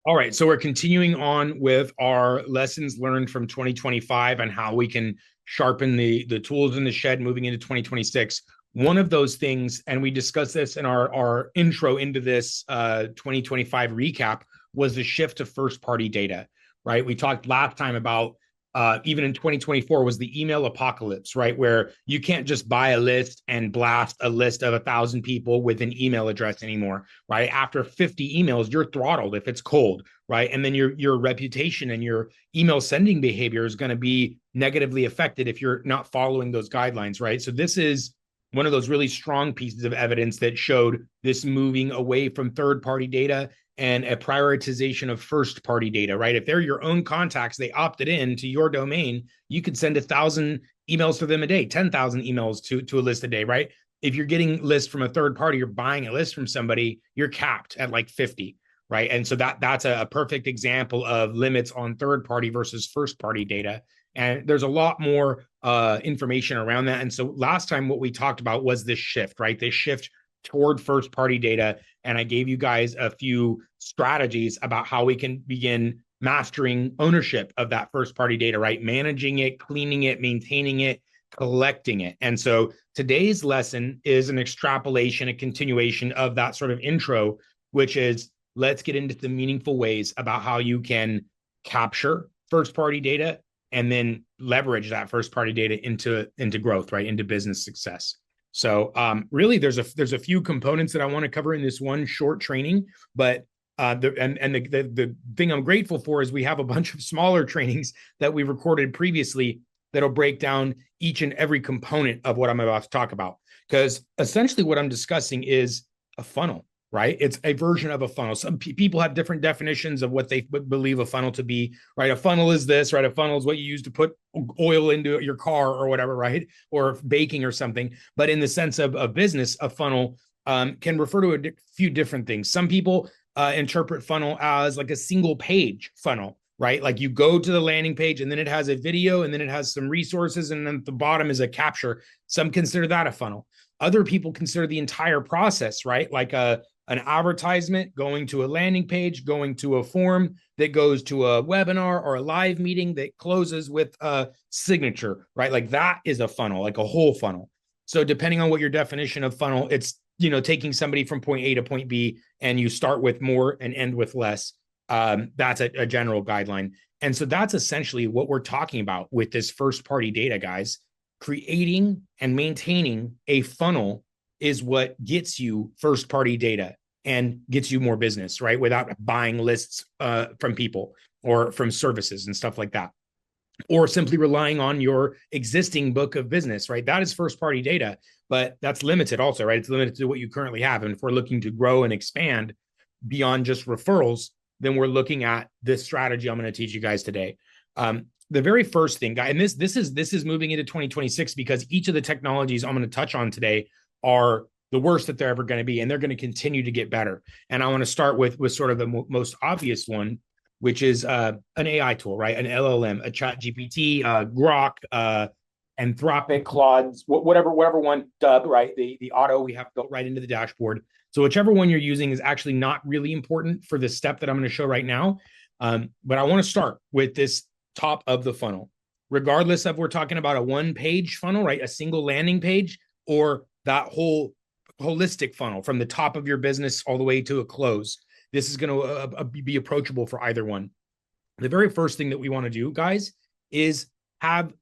All right, so we're continuing on with our lessons learned from 2025 and how we can sharpen the tools in the shed moving into 2026. One of those things, and we discussed this in our intro into this 2025 recap, was the shift to first party data, right? We talked last time about even in 2024 was the email apocalypse, right? Where you can't just buy a list and blast a list of 1,000 people with an email address anymore, right? After 50 emails, you're throttled if it's cold, right? And then your reputation and your email sending behavior is going to be negatively affected if you're not following those guidelines, right? So this is one of those really strong pieces of evidence that showed this moving away from third party data and a prioritization of first party data, right? If they're your own contacts, they opted in to your domain, you could send 1,000 emails to them a day, 10,000 emails to a list a day, right? If you're getting lists from a third party, you're buying a list from somebody, you're capped at like 50, right? And so that's a perfect example of limits on third party versus first party data. And there's a lot more information around that. And so last time what we talked about was this shift, right? This shift toward first party data. And I gave you guys a few strategies about how we can begin mastering ownership of that first party data, right? Managing it, cleaning it, maintaining it, collecting it. And so today's lesson is an extrapolation, a continuation of that sort of intro, which is let's get into the meaningful ways about how you can capture first party data and then leverage that first party data into growth, right? Into business success. So really, there's a few components that I want to cover in this one short training, but the thing I'm grateful for is we have a bunch of smaller trainings that we recorded previously that'll break down each and every component of what I'm about to talk about. Because essentially, what I'm discussing is a funnel, right? It's a version of a funnel. Some people have different definitions of what they believe a funnel to be, right? A funnel is this, right? A funnel is what you use to put oil into your car or whatever, right? Or baking or something. But in the sense of a business, a funnel can refer to a few different things. Some people interpret funnel as like a single page funnel, right? Like you go to the landing page and then it has a video and then it has some resources and then at the bottom is a capture. Some consider that a funnel. Other people consider the entire process, right? Like an advertisement going to a landing page, going to a form that goes to a webinar or a live meeting that closes with a signature, right? Like that is a funnel, like a whole funnel. So depending on what your definition of funnel, it's taking somebody from point A to point B, and you start with more and end with less. That's a general guideline. And so that's essentially what we're talking about with this first party data, guys. Creating and maintaining a funnel is what gets you first party data and gets you more business, right? Without buying lists from people or from services and stuff like that, or simply relying on your existing book of business, right? That is first party data, but that's limited also, right? It's limited to what you currently have. And if we're looking to grow and expand beyond just referrals, then we're looking at this strategy I'm going to teach you guys today. The very first thing, guy, and this is moving into 2026 because each of the technologies I'm going to touch on today are the worst that they're ever going to be, and they're going to continue to get better. And I want to start with sort of the most obvious one, which is an AI tool, right? An LLM, a Chat GPT, Grok, Anthropic, Claude, whatever one, Dubb, right? The auto we have built right into the dashboard. So whichever one you're using is actually not really important for the step that I'm going to show right now. But I want to start with this top of the funnel, regardless of we're talking about a one-page funnel, right? A single landing page, or that whole holistic funnel from the top of your business all the way to a close. This is going to be approachable for either one. The very first thing that we want to do, guys, is have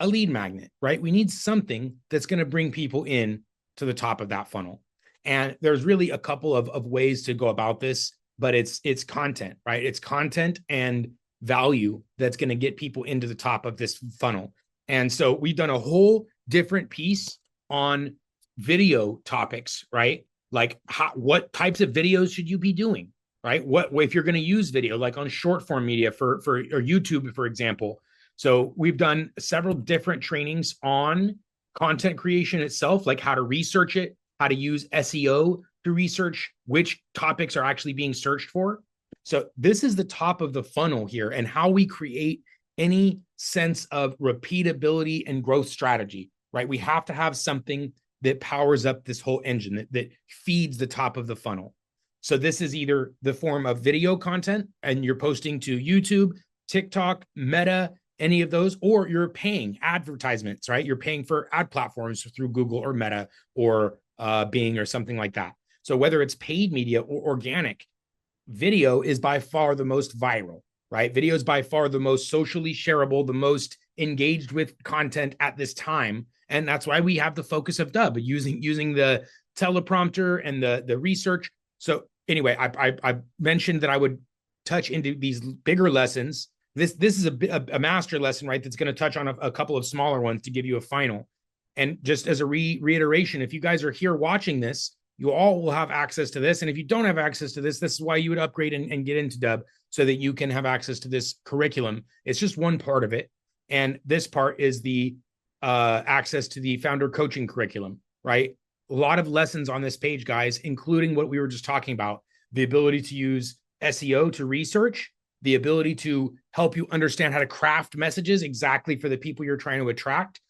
a lead magnet, right? We need something that's going to bring people in to the top of that funnel. And there's really a couple of ways to go about this, but it's content, right? It's content and value that's going to get people into the top of this funnel. And so we've done a whole different piece on video topics, right? Like what types of videos should you be doing, right? What if you're going to use video, like on short form media for or YouTube, for example. So we've done several different trainings on content creation itself, like how to research it, how to use SEO to research which topics are actually being searched for. So this is the top of the funnel here, and how we create any sense of repeatability and growth strategy, right? We have to have something that powers up this whole engine that feeds the top of the funnel. So this is either the form of video content and you're posting to YouTube, TikTok, Meta, any of those, or you're paying advertisements, right? You're paying for ad platforms through Google or Meta or Bing or something like that. So whether it's paid media or organic, video is by far the most viral, right? Video is by far the most socially shareable, the most engaged with content at this time. And that's why we have the focus of Dubb using the teleprompter and the research. So anyway, I mentioned that I would touch into these bigger lessons. This is a master lesson, right? That's going to touch on a couple of smaller ones to give you a final. And just as a reiteration, if you guys are here watching this, you all will have access to this. And if you don't have access to this, this is why you would upgrade and get into Dubb so that you can have access to this curriculum. It's just one part of it. And this part is the access to the founder coaching curriculum, right? A lot of lessons on this page, guys, including what we were just talking about, the ability to use SEO to research, the ability to help you understand how to craft messages exactly for the people you're trying to attract.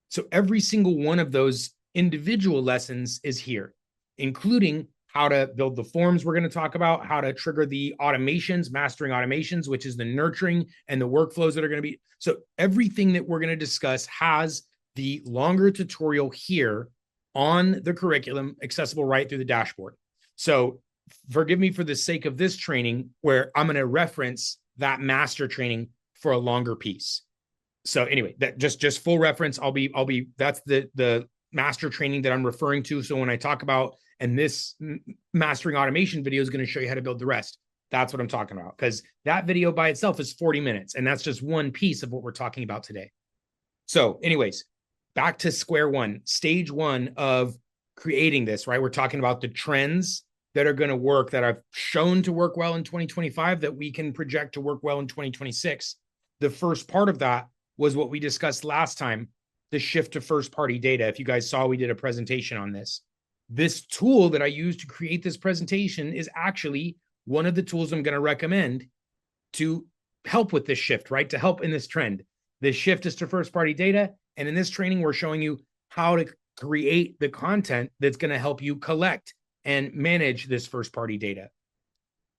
So every single one of those individual lessons is here, including how to build the forms we're going to talk about, how to trigger the automations, mastering automations, which is the nurturing and the workflows that are going to be. So everything that we're going to discuss has the longer tutorial here on the curriculum, accessible right through the dashboard. So forgive me for the sake of this training, where I'm going to reference that master training for a longer piece. So anyway, that just full reference. That's the master training that I'm referring to. So when I talk about, and this mastering automation video is going to show you how to build the rest, that's what I'm talking about, because that video by itself is 40 minutes. And that's just one piece of what we're talking about today. So anyways, back to square one, stage one of creating this, right? We're talking about the trends that are going to work, that I've shown to work well in 2025, that we can project to work well in 2026. The first part of that was what we discussed last time, the shift to first-party data. If you guys saw, we did a presentation on this. This tool that I used to create this presentation is actually one of the tools I'm going to recommend to help with this shift, right? To help in this trend. This shift is to first-party data. And in this training, we're showing you how to create the content that's going to help you collect and manage this first-party data.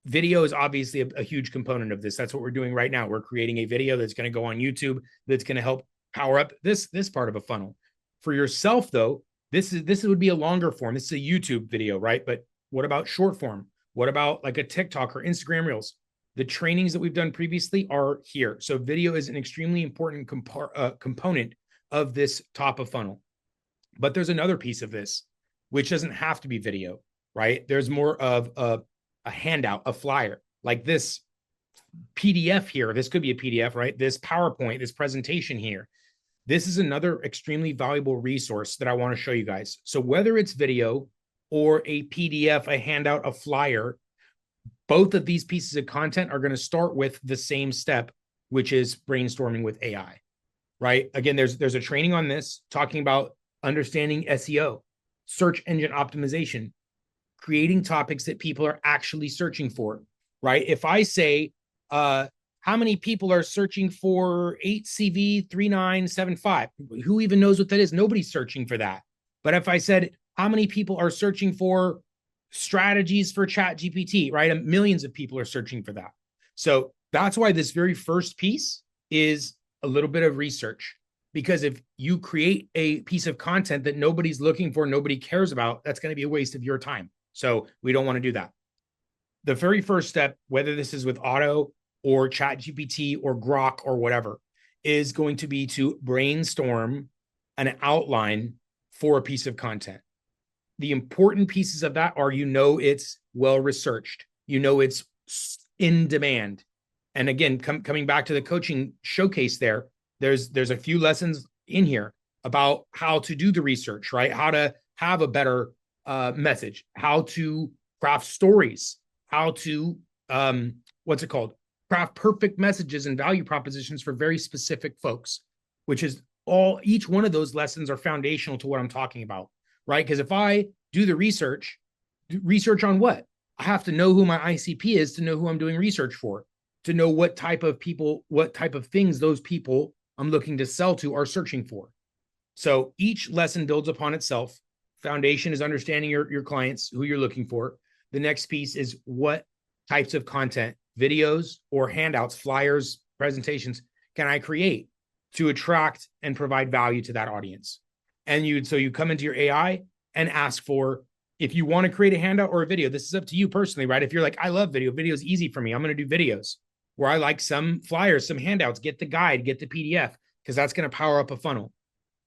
Video is obviously a huge component of this. That's what we're doing right now. We're creating a video that's going to go on YouTube that's going to help power up this part of a funnel. For yourself, though, this would be a longer form. This is a YouTube video, right? But what about short form? What about like a TikTok or Instagram Reels? The trainings that we've done previously are here. So video is an extremely important component of this top of funnel. But there's another piece of this, which doesn't have to be video, right? There's more of a handout, a flyer, like this PDF here. This could be a PDF, right? This PowerPoint, this presentation here. This is another extremely valuable resource that I want to show you guys. So whether it's video or a PDF, a handout, a flyer, both of these pieces of content are going to start with the same step, which is brainstorming with AI, right? Again, there's a training on this talking about understanding SEO, search engine optimization, creating topics that people are actually searching for, right? If I say, how many people are searching for 8CV3975? Who even knows what that is? Nobody's searching for that. But if I said, how many people are searching for strategies for ChatGPT, right? Millions of people are searching for that. So that's why this very first piece is a little bit of research, because if you create a piece of content that nobody's looking for, nobody cares about, that's going to be a waste of your time. So we don't want to do that. The very first step, whether this is with Auto or ChatGPT or Grok or whatever, is going to be to brainstorm an outline for a piece of content. The important pieces of that are, it's well-researched, it's in demand. And again, coming back to the coaching showcase there's a few lessons in here about how to do the research, right? How to have a better message, how to craft stories, how to, craft perfect messages and value propositions for very specific folks, which is each one of those lessons are foundational to what I'm talking about, right? Because if I do the research on what? I have to know who my ICP is to know who I'm doing research for, to know what type of people, what type of things those people I'm looking to sell to are searching for. So each lesson builds upon itself. Foundation is understanding your clients, who you're looking for. The next piece is what types of content, videos or handouts, flyers, presentations can I create to attract and provide value to that audience? And you come into your AI and ask for, if you want to create a handout or a video, this is up to you personally, right? If you're like, I love video is easy for me, I'm going to do videos. Where I like some flyers, some handouts, get the guide, get the PDF, because that's going to power up a funnel.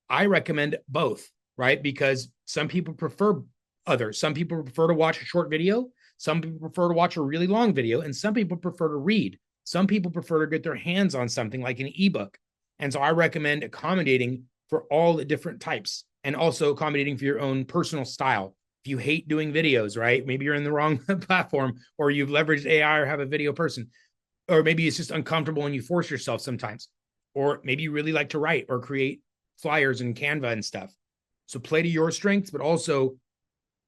I recommend both, right? Because some people prefer others. Some people prefer to watch a short video. Some people prefer to watch a really long video. And some people prefer to read. Some people prefer to get their hands on something like an ebook. And so I recommend accommodating for all the different types and also accommodating for your own personal style. If you hate doing videos, right? Maybe you're in the wrong platform, or you've leveraged AI or have a video person, or maybe it's just uncomfortable and you force yourself sometimes, or maybe you really like to write or create flyers and Canva and stuff. So play to your strengths, but also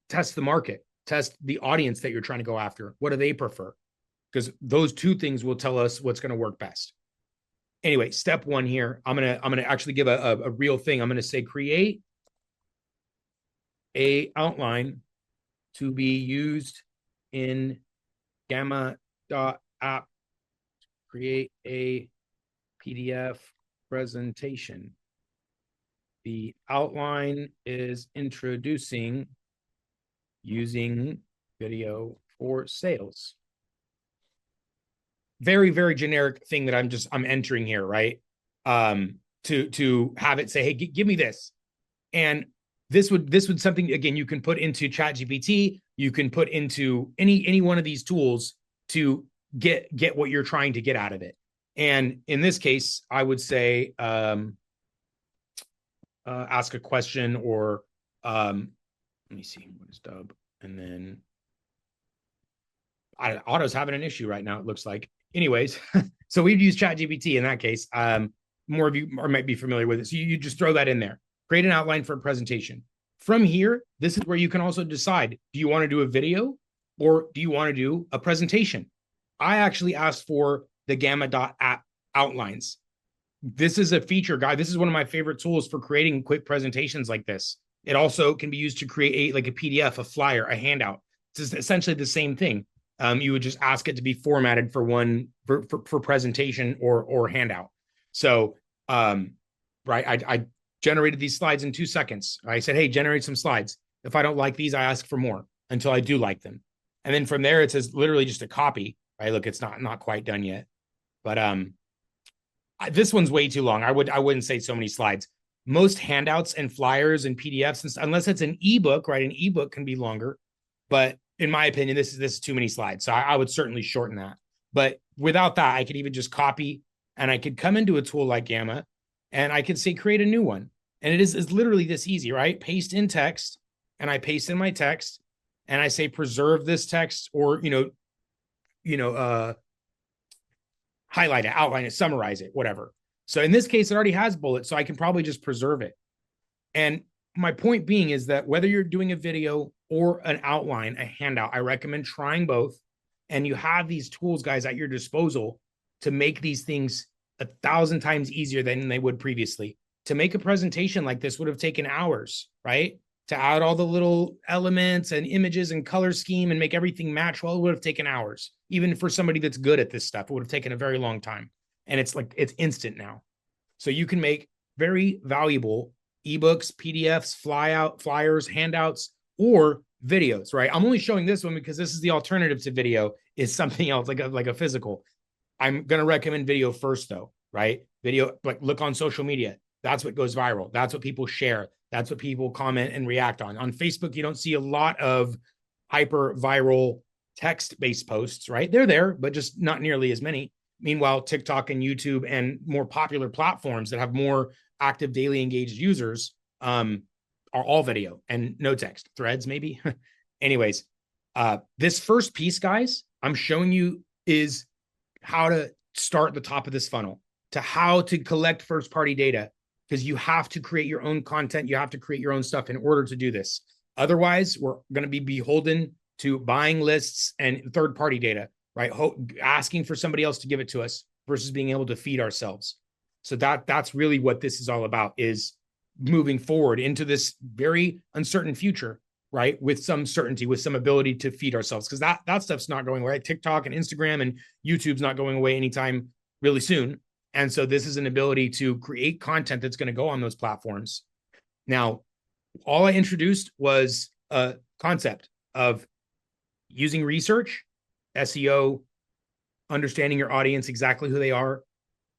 test the market, test the audience that you're trying to go after. What do they prefer? Because those two things will tell us what's going to work best. Anyway, step one here, I'm gonna actually give a real thing. I'm gonna say create a outline to be used in gamma.app. Create a PDF presentation. The outline is introducing using video for sales. Very, very generic thing that I'm entering here, right? To have it say, hey, give me this. And this would something, again, you can put into ChatGPT, you can put into any one of these tools to get what you're trying to get out of it. And in this case, I would say ask a question, or let me see, what is Dubb? And then Auto's having an issue right now, it looks like. Anyways, so we'd use ChatGPT in that case. More of you might be familiar with it. So you just throw that in there, create an outline for a presentation. From here, this is where you can also decide, do you want to do a video or do you want to do a presentation? I actually asked for the gamma.app outlines. This is a feature guide. This is one of my favorite tools for creating quick presentations like this. It also can be used to create like a PDF, a flyer, a handout. It's essentially the same thing. You would just ask it to be formatted for one for presentation or handout. So, right, I generated these slides in 2 seconds. I said, hey, generate some slides. If I don't like these, I ask for more until I do like them. And then from there, it says literally just a copy, right? Look, it's not quite done yet, but this one's way too long. I wouldn't say so many slides. Most handouts and flyers and PDFs, unless it's an ebook, right? An ebook can be longer, but in my opinion, this is too many slides. So I would certainly shorten that. But without that, I could even just copy, and I could come into a tool like Gamma and I could say, create a new one. And it's literally this easy, right? Paste in text, and I paste in my text, and I say, preserve this text, or, highlight it, outline it, summarize it, whatever. So in this case, it already has bullets, so I can probably just preserve it. And my point being is that whether you're doing a video or an outline, a handout, I recommend trying both. And you have these tools, guys, at your disposal to make these things 1,000 times easier than they would previously. To make a presentation like this would have taken hours, right? To add all the little elements and images and color scheme and make everything match, well, it would have taken hours. Even for somebody that's good at this stuff, it would have taken a very long time. And it's instant now. So you can make very valuable ebooks, PDFs, flyers, handouts, or videos, right? I'm only showing this one because this is the alternative to video, is something else, like a physical. I'm going to recommend video first, though, right? Video, like, look on social media. That's what goes viral. That's what people share. That's what people comment and react on. On Facebook, you don't see a lot of hyper viral text-based posts, right? They're there, but just not nearly as many. Meanwhile, TikTok and YouTube and more popular platforms that have more active daily engaged users are all video and no text. Threads, maybe. Anyways, this first piece, guys, I'm showing you is how to start the top of this funnel, to how to collect first-party data, because you have to create your own content. You have to create your own stuff in order to do this. Otherwise, we're going to be beholden to buying lists and third-party data, right? Asking for somebody else to give it to us versus being able to feed ourselves. So that's really what this is all about, is moving forward into this very uncertain future. right? With some certainty, with some ability to feed ourselves, because that stuff's not going away. TikTok and Instagram and YouTube's not going away anytime really soon. And so this is an ability to create content that's going to go on those platforms. Now, all I introduced was a concept of using research, SEO, understanding your audience, exactly who they are,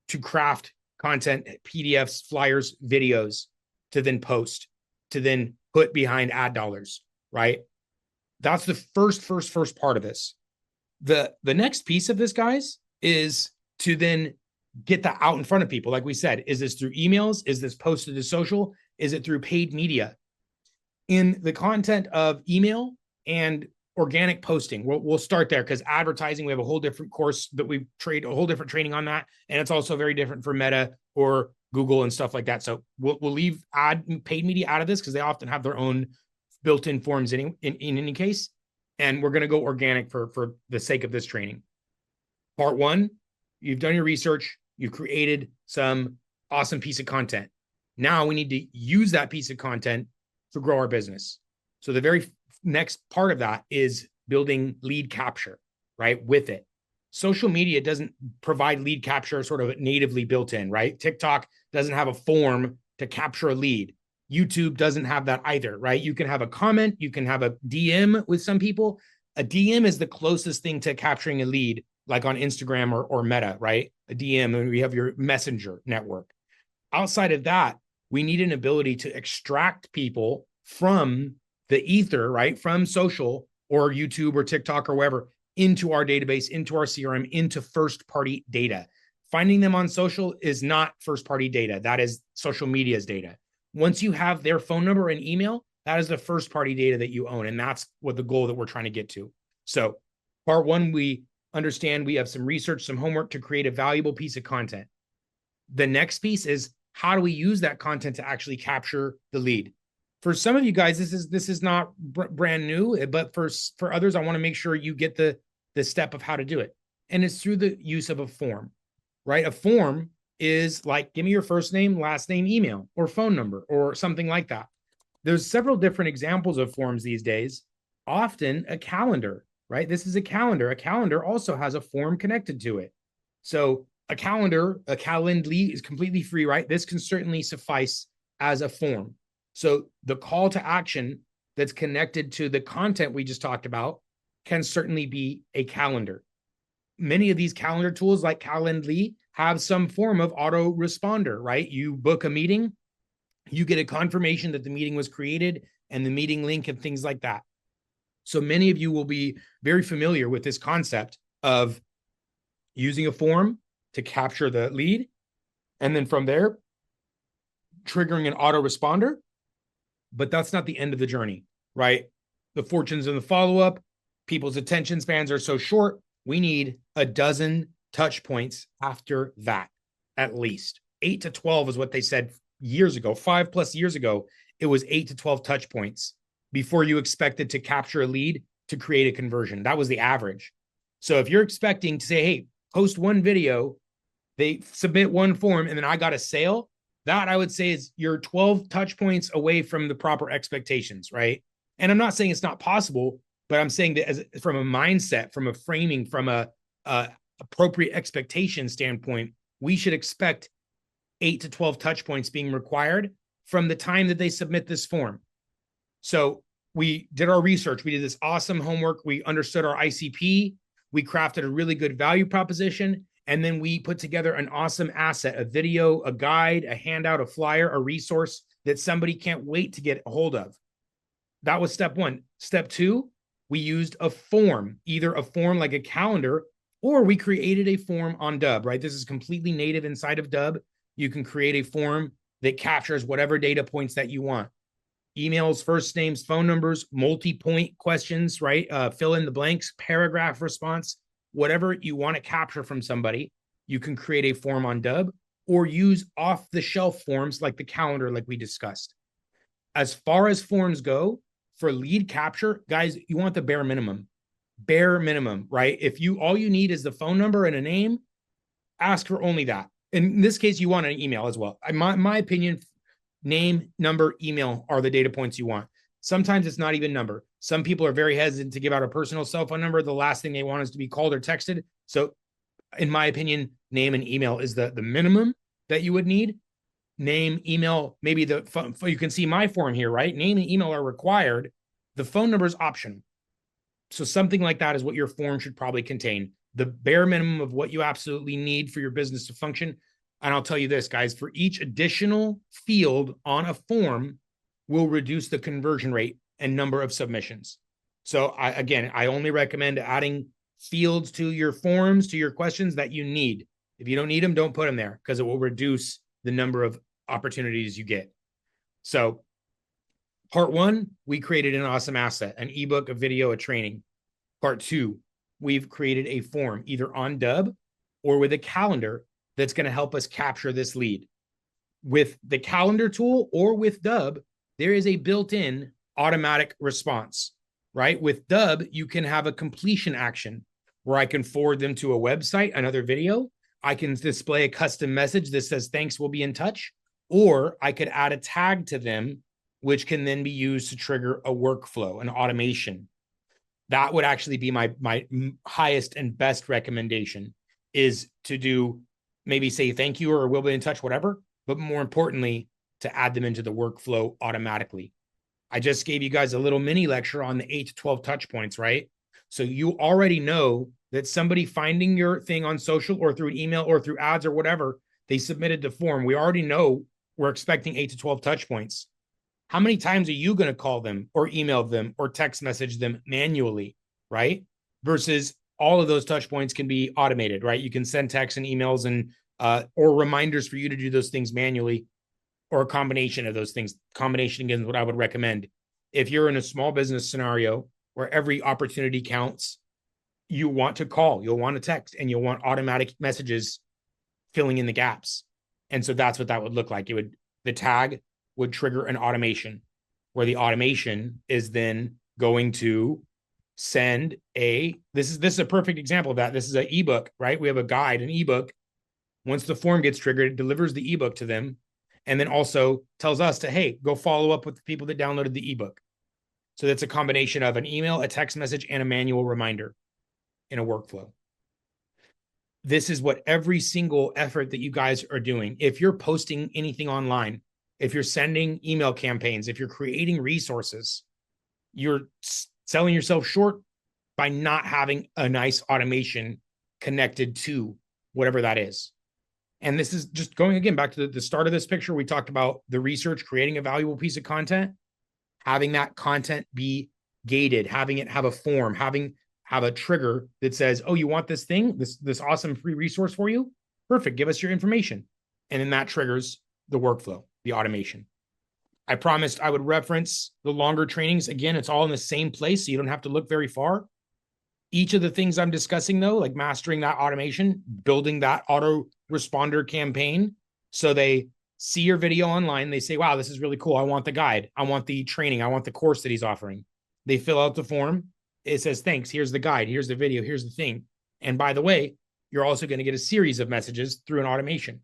to craft content, PDFs, flyers, videos, to then post, to then put behind ad dollars, right? That's the first part of this. The next piece of this, guys, is to then get that out in front of people. Like we said, is this through emails? Is this posted to social? Is it through paid media? In the content of email and organic posting, we'll start there, because advertising, we have a whole different course that we trade, a whole different training on that. And it's also very different for Meta or Google and stuff like that. So we'll leave paid media out of this, because they often have their own built-in forms in any case. And we're going to go organic for the sake of this training. Part one, you've done your research, you've created some awesome piece of content. Now we need to use that piece of content to grow our business. So the very next part of that is building lead capture, right? With it. Social media doesn't provide lead capture sort of natively built in, right? TikTok doesn't have a form to capture a lead. YouTube doesn't have that either, right? You can have a comment, you can have a DM with some people. A DM is the closest thing to capturing a lead, like on Instagram or Meta, right? A DM, and we have your messenger network. Outside of that, we need an ability to extract people from the ether, right? From social or YouTube or TikTok or wherever, into our database, into our CRM, into first-party data. Finding them on social is not first-party data. That is social media's data. Once you have their phone number and email, that is the first-party data that you own. And that's what the goal that we're trying to get to. So part one, we understand we have some research, some homework to create a valuable piece of content. The next piece is, how do we use that content to actually capture the lead? For some of you guys, this is not brand new, but for others, I want to make sure you get the step of how to do it. And it's through the use of a form, right? A form is like, give me your first name, last name, email, or phone number, or something like that. There's several different examples of forms these days. Often a calendar, right? This is a calendar. A calendar also has a form connected to it. So a calendar, a Calendly, is completely free, right? This can certainly suffice as a form. So the call to action that's connected to the content we just talked about can certainly be a calendar. Many of these calendar tools like Calendly have some form of autoresponder, right? You book a meeting, you get a confirmation that the meeting was created and the meeting link and things like that. So many of you will be very familiar with this concept of using a form to capture the lead, and then from there, triggering an autoresponder. But that's not the end of the journey, right? The fortunes in the follow-up, people's attention spans are so short, we need a dozen touch points after that, at least. 8 to 12 is what they said years ago, 5+ years ago. It was 8 to 12 touch points before you expected to capture a lead to create a conversion. That was the average. So if you're expecting to say, hey, post one video, they submit one form, and then I got a sale, that I would say is you're 12 touch points away from the proper expectations, right? And I'm not saying it's not possible, but I'm saying that as from a mindset, from a framing, from a appropriate expectation standpoint, we should expect 8 to 12 touch points being required from the time that they submit this form. So we did our research. We did this awesome homework. We understood our ICP. We crafted a really good value proposition. And then we put together an awesome asset, a video, a guide, a handout, a flyer, a resource that somebody can't wait to get a hold of. That was step one. Step two, we used a form, either a form like a calendar, or we created a form on Dubb, right? This is completely native inside of Dubb. You can create a form that captures whatever data points that you want. Emails, first names, phone numbers, multi-point questions, right? Fill in the blanks, paragraph response. Whatever you want to capture from somebody, you can create a form on Dubb or use off-the-shelf forms like the calendar, like we discussed. As far as forms go, for lead capture, guys, you want the bare minimum, right? If all you need is the phone number and a name, ask for only that. In this case, you want an email as well. My opinion, name, number, email are the data points you want. Sometimes it's not even number. Some people are very hesitant to give out a personal cell phone number. The last thing they want is to be called or texted. So in my opinion, name and email is the minimum that you would need. Name, email, maybe you can see my form here, right? Name and email are required. The phone number is optional. So something like that is what your form should probably contain. The bare minimum of what you absolutely need for your business to function. And I'll tell you this, guys, for each additional field on a form will reduce the conversion rate and number of submissions. So I only recommend adding fields to your forms, to your questions that you need. If you don't need them, don't put them there because it will reduce the number of opportunities you get. So part one, we created an awesome asset, an ebook, a video, a training. Part two, we've created a form either on Dubb or with a calendar that's going to help us capture this lead. With the calendar tool or with Dubb, there is a built-in automatic response, right? With Dubb, you can have a completion action where I can forward them to a website, another video. I can display a custom message that says, thanks, we'll be in touch. Or I could add a tag to them, which can then be used to trigger a workflow, an automation. That would actually be my highest and best recommendation, is to do maybe say thank you or we'll be in touch, whatever. But more importantly, to add them into the workflow automatically. I just gave you guys a little mini lecture on the 8 to 12 touch points, right? So you already know that somebody finding your thing on social or through an email or through ads or whatever, they submitted the form. We already know we're expecting 8 to 12 touch points. How many times are you going to call them or email them or text message them manually, right? Versus all of those touch points can be automated, right? You can send texts and emails and or reminders for you to do those things manually, or a combination of those things. Combination, again, is what I would recommend. If you're in a small business scenario where every opportunity counts, you want to call, you'll want to text, and you'll want automatic messages filling in the gaps. And so that's what that would look like. The tag would trigger an automation where the automation is then going to send this is a perfect example of that. This is an ebook, right? We have a guide, an ebook. Once the form gets triggered, it delivers the ebook to them, and then also tells us to, hey, go follow up with the people that downloaded the ebook. So that's a combination of an email, a text message, and a manual reminder in a workflow. This is what every single effort that you guys are doing. If you're posting anything online, if you're sending email campaigns, if you're creating resources, you're selling yourself short by not having a nice automation connected to whatever that is. And this is just going again back to the start of this picture. We talked about the research, creating a valuable piece of content, having that content be gated, having it have a form, have a trigger that says, oh, you want this thing, this awesome free resource for you? Perfect. Give us your information. And then that triggers the workflow, the automation. I promised I would reference the longer trainings. Again, it's all in the same place, so you don't have to look very far. Each of the things I'm discussing, though, like mastering that automation, building that auto responder campaign, so they see your video online, they say, wow, this is really cool. I want the guide. I want the training. I want the course that he's offering. They fill out the form. It says, thanks. Here's the guide. Here's the video. Here's the thing. And by the way, you're also going to get a series of messages through an automation.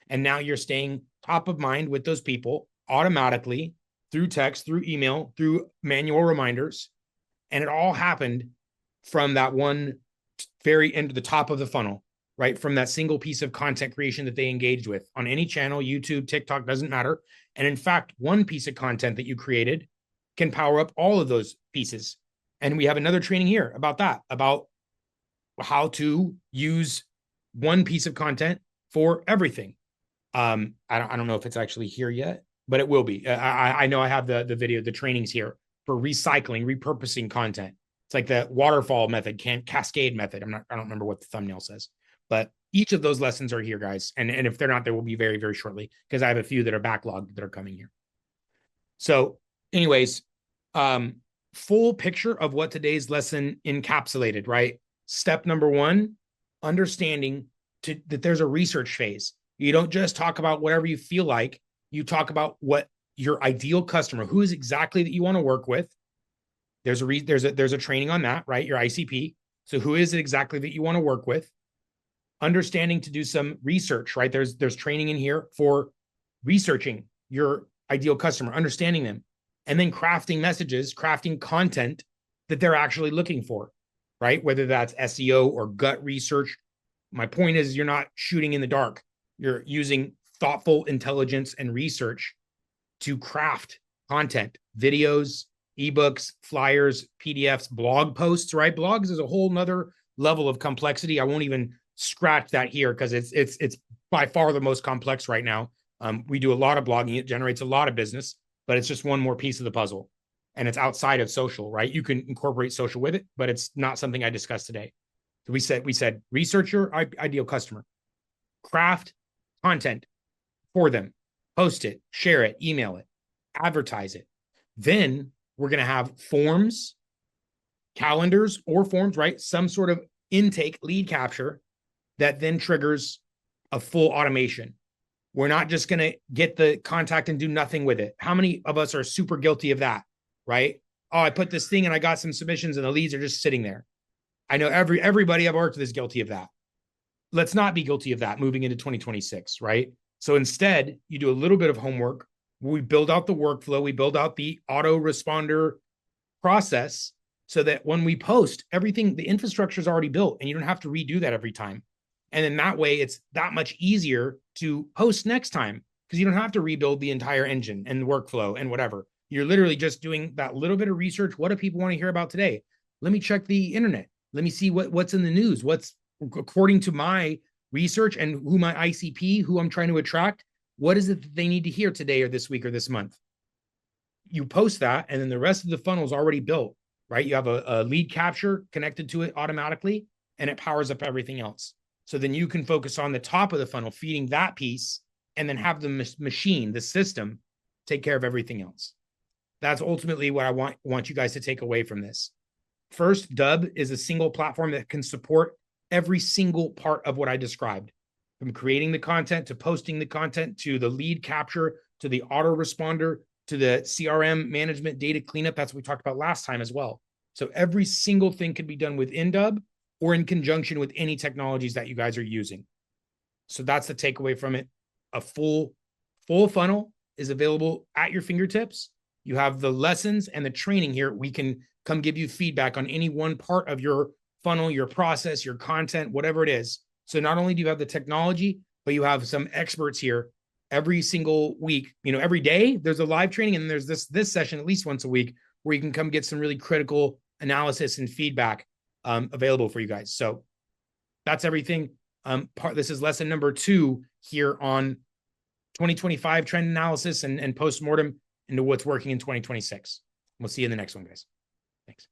And now you're staying top of mind with those people automatically through text, through email, through manual reminders. And it all happened from that one very end to the top of the funnel, right? From that single piece of content creation that they engaged with on any channel, YouTube, TikTok, doesn't matter. And in fact, one piece of content that you created can power up all of those pieces. And we have another training here about that, about how to use one piece of content for everything. I don't know if it's actually here yet, but it will be. I know I have the video, the trainings here for recycling, repurposing content. It's like the waterfall method, cascade method. I don't remember what the thumbnail says, but each of those lessons are here, guys. And if they're not, they will be very, very shortly, because I have a few that are backlogged that are coming here. So anyways, full picture of what today's lesson encapsulated, right? Step number one, understanding that there's a research phase. You don't just talk about whatever you feel like. You talk about what your ideal customer, who is exactly that you want to work with. There's a training on that, right? Your ICP. So who is it exactly that you want to work with? Understanding to do some research, right? There's training in here for researching your ideal customer, understanding them. and then crafting messages, crafting content that they're actually looking for, right? Whether that's SEO or gut research. My point is, you're not shooting in the dark. You're using thoughtful intelligence and research to craft content, videos, ebooks, flyers, PDFs, blog posts, right? Blogs is a whole nother level of complexity. I won't even scratch that here because it's by far the most complex right now. We do a lot of blogging. It generates a lot of business, but it's just one more piece of the puzzle. And it's outside of social, right? You can incorporate social with it, but it's not something I discussed today. So we said research your ideal customer, craft content for them, post it, share it, email it, advertise it. Then we're going to have forms, calendars or forms, right? Some sort of intake lead capture that then triggers a full automation. We're not just going to get the contact and do nothing with it. How many of us are super guilty of that, right? Oh, I put this thing and I got some submissions and the leads are just sitting there. I know everybody I've worked with is guilty of that. Let's not be guilty of that moving into 2026, right? So instead, you do a little bit of homework. We build out the workflow. We build out the autoresponder process so that when we post, everything, the infrastructure is already built and you don't have to redo that every time. And then that way, it's that much easier to post next time because you don't have to rebuild the entire engine and the workflow and whatever. You're literally just doing that little bit of research. What do people want to hear about today? Let me check the internet. Let me see what's in the news. What's according to my research and who my ICP, who I'm trying to attract, what is it that they need to hear today or this week or this month? You post that, and then the rest of the funnel is already built, right? You have a lead capture connected to it automatically, and it powers up everything else. So then you can focus on the top of the funnel, feeding that piece, and then have the machine, the system, take care of everything else. That's ultimately what I want you guys to take away from this. First, Dubb is a single platform that can support every single part of what I described, from creating the content to posting the content to the lead capture to the autoresponder to the CRM management data cleanup. That's what we talked about last time as well. So every single thing can be done within Dubb or in conjunction with any technologies that you guys are using. So that's the takeaway from it. A full funnel is available at your fingertips. You have the lessons and the training here. We can come give you feedback on any one part of your funnel, your process, your content, whatever it is. So not only do you have the technology, but you have some experts here every single week. Every day there's a live training, and there's this session at least once a week where you can come get some really critical analysis and feedback available for you guys. So that's everything. This is lesson number 2 here on 2025 trend analysis and postmortem into what's working in 2026. We'll see you in the next one, guys. Thanks.